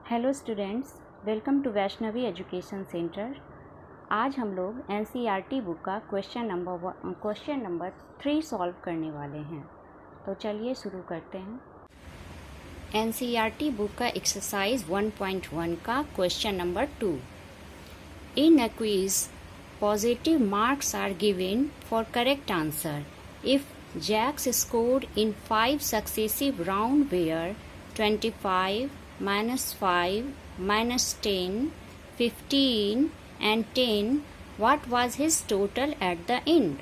Hello students, welcome to Vaishnavi education centre. आज हम लोग एनसीईआरटी बुक का क्वेश्चन नंबर 3 सॉल्व करने वाले हैं। तो चलिए शुरू करते हैं। एनसीईआरटी बुक का एक्सरसाइज 1.1 का question number 2। In a quiz positive marks are given for correct answer if Jack's scored in 5 successive round were 25, -5, -10, 15 and 10, what was his total at the end?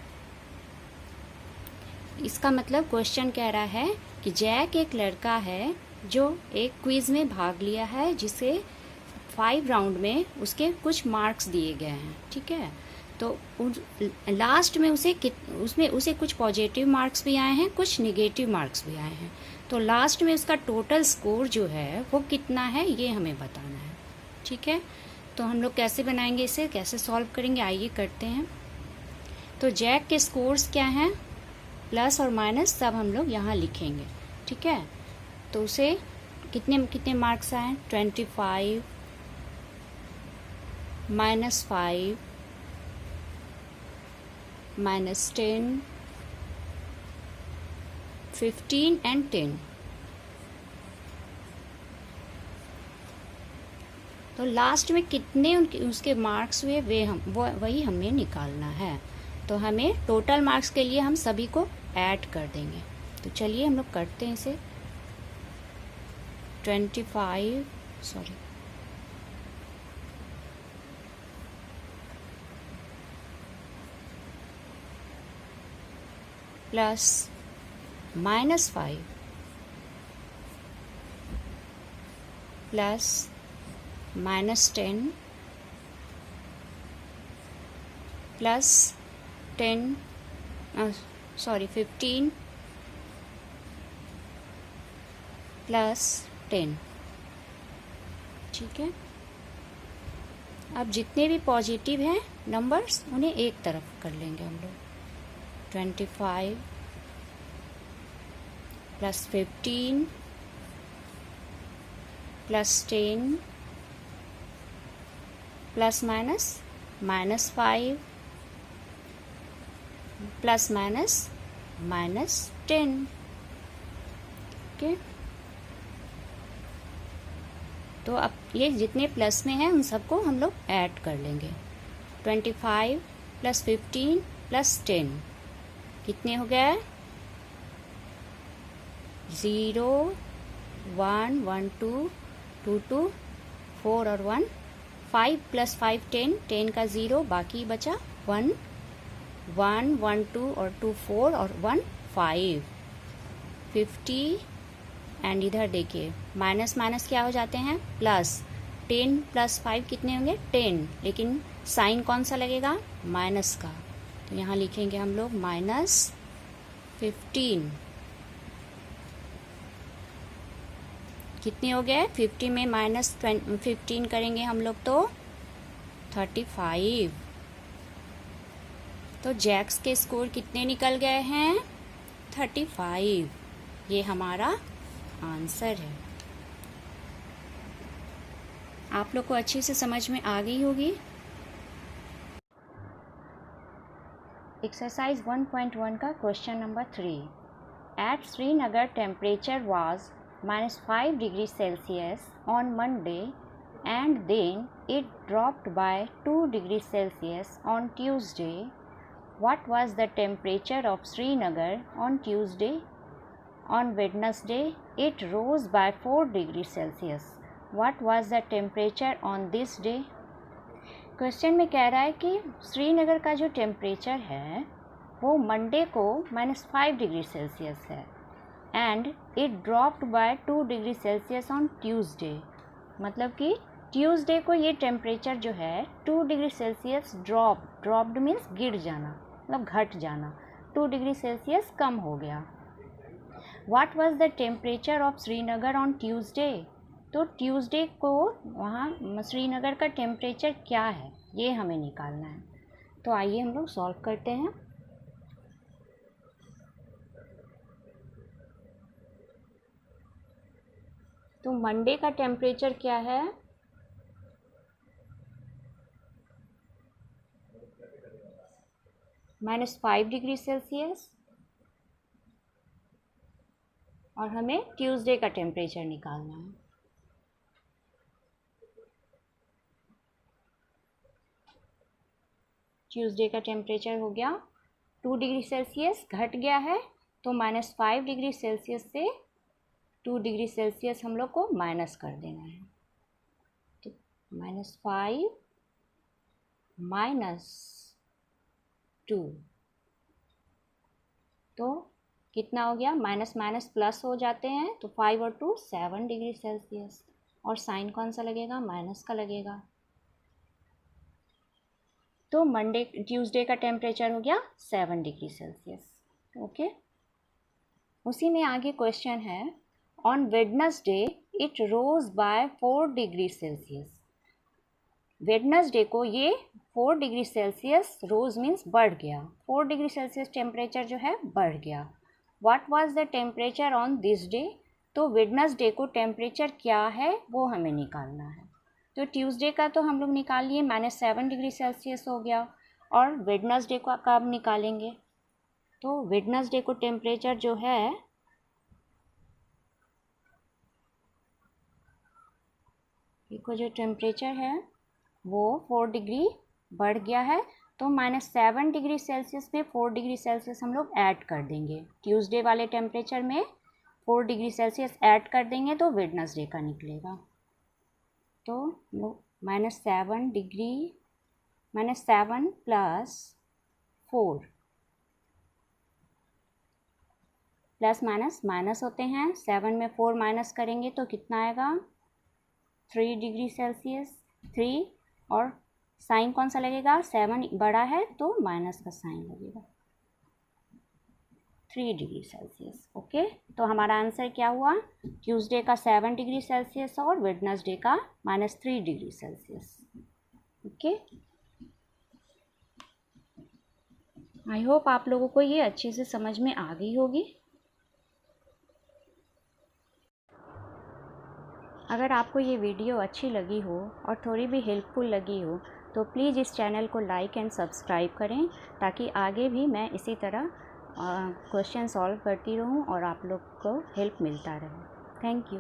इसका मतलब क्वेश्चन कह रहा है कि Jack एक लड़का है जो एक क्विज में भाग लिया है जिसे 5 राउंड में उसके कुछ मार्क्स दिए गए हैं। ठीक है, तो लास्ट में उसे कुछ पॉजिटिव मार्क्स भी आए हैं, कुछ निगेटिव मार्क्स भी आए हैं। तो लास्ट में उसका टोटल स्कोर जो है वो कितना है ये हमें बताना है। ठीक है, तो हम लोग कैसे बनाएंगे, इसे कैसे सॉल्व करेंगे, आइए करते हैं। तो जैक के स्कोर्स क्या हैं, प्लस और माइनस सब हम लोग यहाँ लिखेंगे। ठीक है, तो उसे कितने कितने मार्क्स आए, 25, -5, -10, 15 and 10। तो लास्ट में कितने उसके मार्क्स हुए वही हमें निकालना है। तो हमें टोटल मार्क्स के लिए हम सभी को ऐड कर देंगे। तो चलिए हम लोग करते हैं इसे। 25 प्लस -5 प्लस -10 प्लस 15 प्लस 10। ठीक है, अब जितने भी पॉजिटिव हैं नंबर्स उन्हें एक तरफ कर लेंगे हम लोग। 25 plus 15 plus 10 plus -5 plus -10। Okay, तो अब ये जितने प्लस में हैं उन सबको हम लोग ऐड कर लेंगे। 25 प्लस 15 प्लस 10 कितने हो गए, 0, 1, 1, 2, 2, 2, 4 और 1, 5 प्लस 5 10, 10 का 0 बाकी बचा 1, 1, 1, 2 और 2 4 और 1 5, 50। एंड इधर देखिए माइनस माइनस क्या हो जाते हैं, प्लस। 10 प्लस 5 कितने होंगे, 10, लेकिन साइन कौन सा लगेगा, माइनस का। तो यहाँ लिखेंगे हम लोग -15। कितने हो गए, 50 में -15 करेंगे हम लोग तो 35। तो जैक्स के स्कोर कितने निकल गए हैं, 35। ये हमारा आंसर है। आप लोग को अच्छे से समझ में आ गई होगी। एक्सरसाइज 1.1 का question number 3। At Srinagar temperature was -5 degree Celsius on Monday and then it dropped by 2 degrees Celsius on Tuesday. What was the temperature of Srinagar on Tuesday? On Wednesday, it rose by 4 degrees Celsius. What was the temperature on this day? Question में कह रहा है कि श्रीनगर का जो temperature है वो Monday को -5 डिग्री सेल्सियस है and it dropped by 2 degree Celsius on Tuesday. मतलब कि ट्यूसडे को ये टेम्परेचर जो है 2 डिग्री सेल्सियस ड्रॉप्ड मीन्स गिर जाना, मतलब घट जाना, 2 डिग्री सेल्सियस कम हो गया। What was the temperature of Srinagar on Tuesday? तो ट्यूसडे को वहाँ श्रीनगर का टेम्परेचर क्या है ये हमें निकालना है। तो आइए हम लोग सॉल्व करते हैं। तो मंडे का टेम्परेचर क्या है? -5 डिग्री सेल्सियस। और हमें ट्यूसडे का टेम्परेचर निकालना है। ट्यूसडे का टेम्परेचर हो गया 2 डिग्री सेल्सियस, घट गया है तो -5 डिग्री सेल्सियस से 2 डिग्री सेल्सियस हम लोग को माइनस कर देना है। तो -5 -2 तो कितना हो गया? माइनस माइनस प्लस हो जाते हैं तो 5 और 2 7 डिग्री सेल्सियस। और साइन कौन सा लगेगा? माइनस का लगेगा। तो ट्यूसडे का टेम्परेचर हो गया 7 डिग्री सेल्सियस। ओके, उसी में आगे क्वेश्चन है, on Wednesday it rose by 4 degree Celsius. Wednesday को ये 4 डिग्री सेल्सियस रोज मीन्स बढ़ गया, 4 डिग्री सेल्सियस टेम्परेचर जो है बढ़ गया। What was the temperature on this day? तो वेडनेसडे को टेम्परेचर क्या है वो हमें निकालना है। तो ट्यूसडे का तो हम लोग निकाल लिए, -7 डिग्री सेल्सियस हो गया। और वेडनेसडे को कब निकालेंगे? तो वेडनेसडे को टेम्परेचर जो है देखो, जो टेम्परेचर है वो 4 डिग्री बढ़ गया है तो -7 डिग्री सेल्सियस में 4 डिग्री सेल्सियस हम लोग ऐड कर देंगे। ट्यूसडे वाले टेम्परेचर में 4 डिग्री सेल्सियस ऐड कर देंगे तो वेडनेसडे का निकलेगा। तो -7 डिग्री -7 + 4 प्लस माइनस माइनस होते हैं, 7 में 4 माइनस करेंगे तो कितना आएगा? 3 डिग्री सेल्सियस। 3 और साइन कौन सा लगेगा? 7 बड़ा है तो माइनस का साइन लगेगा, 3 डिग्री सेल्सियस। ओके, तो हमारा आंसर क्या हुआ? ट्यूसडे का 7 डिग्री सेल्सियस और वेडनेसडे का -3 degree Celsius. Okay, I hope आप लोगों को ये अच्छे से समझ में आ गई होगी। अगर आपको ये वीडियो अच्छी लगी हो और थोड़ी भी हेल्पफुल लगी हो तो प्लीज़ इस चैनल को लाइक एंड सब्सक्राइब करें, ताकि आगे भी मैं इसी तरह क्वेश्चन सॉल्व करती रहूं और आप लोग को हेल्प मिलता रहे। Thank you.